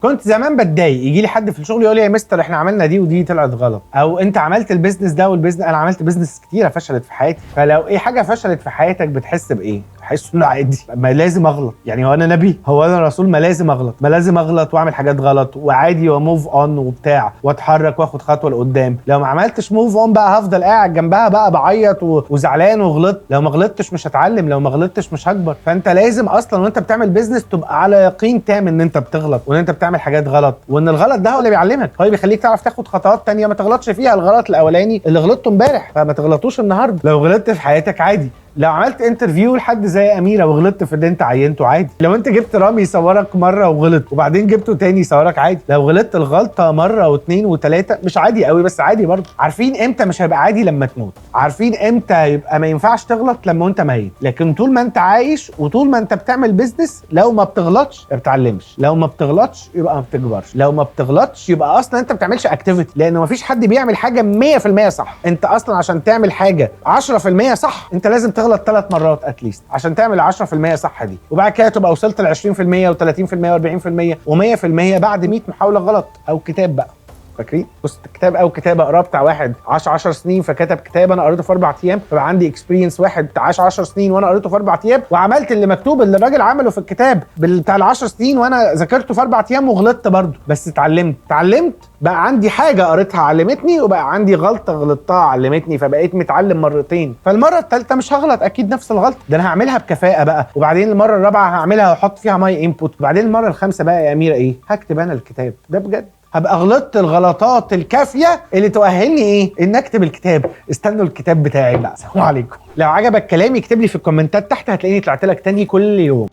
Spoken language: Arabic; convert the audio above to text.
كنت زمان بتضايق يجي لي حد في الشغل يقول لي يا مستر احنا عملنا دي ودي طلعت غلط، او انت عملت البيزنس ده والبيزنس انا عملت بيزنس كتيره فشلت في حياتي. فلو ايه حاجه فشلت في حياتك بتحس بايه؟ بحس انه عادي، ما لازم اغلط. يعني هو انا نبي؟ هو انا رسول؟ ما لازم اغلط، ما لازم اغلط واعمل حاجات غلط وعادي وموف اون وبتاع واتحرك واخد خطوه لقدام. لو ما عملتش موف اون بقى هفضل قاعد جنبها بقى بعيط وزعلان وغلطت. لو ما غلطتش مش هتعلم، لو ما غلطتش مش هكبر. فانت لازم اصلا وانت بتعمل بيزنس تبقى على يقين تام ان انت بتغلط وان انت بتعمل حاجات غلط، وان الغلط ده هو اللي بيعلمك، هو اللي بيخليك تعرف تاخد خطوات تانية ما تغلطش فيها. الغلط الاولاني اللي غلطته امبارح فما تغلطوش النهارده. لو غلطت في حياتك عادي. لو عملت انترفيو لحد زي اميره وغلطت في اللي انت عينته عادي. لو انت جبت رامي يصورك مره وغلط وبعدين جبته تاني يصورك عادي. لو غلطت الغلطه مره واثنين وثلاثه مش عادي قوي بس عادي برضه. عارفين امتى مش هيبقى عادي؟ لما تموت. عارفين امتى يبقى ما ينفعش تغلط؟ لما انت ميت. لكن طول ما انت عايش وطول ما انت بتعمل بيزنس لو ما بتغلطش ما بتتعلمش، لو ما بتغلطش يبقى ما بتكبرش، لو ما بتغلطش يبقى اصلا انت ما بتعملش اكتيفيتي، لان ما فيش حد بيعمل حاجه 100% صح. انت اصلا عشان تعمل حاجه 10% صح انت لازم تغلط 3 مرات اتليست عشان تعمل 10% صح دي، وبعد كده تبقى وصلت ل 20% و30% و40% و100% بعد 100 محاوله غلط. او كتاب بقى، فاكرين؟ بص كتاب او كتابه قراه بتاع واحد عاش 10 سنين فكتب كتاب انا قريته في 4 ايام، فبقى عندي اكسبيرينس واحد عاش 10 سنين وانا قريته في 4 ايام وعملت اللي مكتوب اللي الراجل عمله في الكتاب بتاع ال 10 سنين وانا ذاكرته في 4 ايام وغلطت برضه بس اتعلمت بقى عندي حاجه قريتها علمتني وبقى عندي غلطه غلطتها علمتني فبقيت متعلم مرتين. فالمره الثالثه مش هغلط اكيد نفس الغلطه، ده انا هعملها بكفاءه بقى، وبعدين المره الرابعه هعملها واحط فيها ماي انبوت، وبعدين المره الخامسه بقى يا اميره ايه؟ هكتب انا الكتاب ده بجد. هبقى غلطت الغلطات الكافيه اللي تؤهلني ايه؟ ان اكتب الكتاب. استنوا الكتاب بتاعي بقى. السلام عليكم. لو عجبك كلامي اكتب لي في الكومنتات تحت هتلاقيني طلعت لك تاني كل يوم.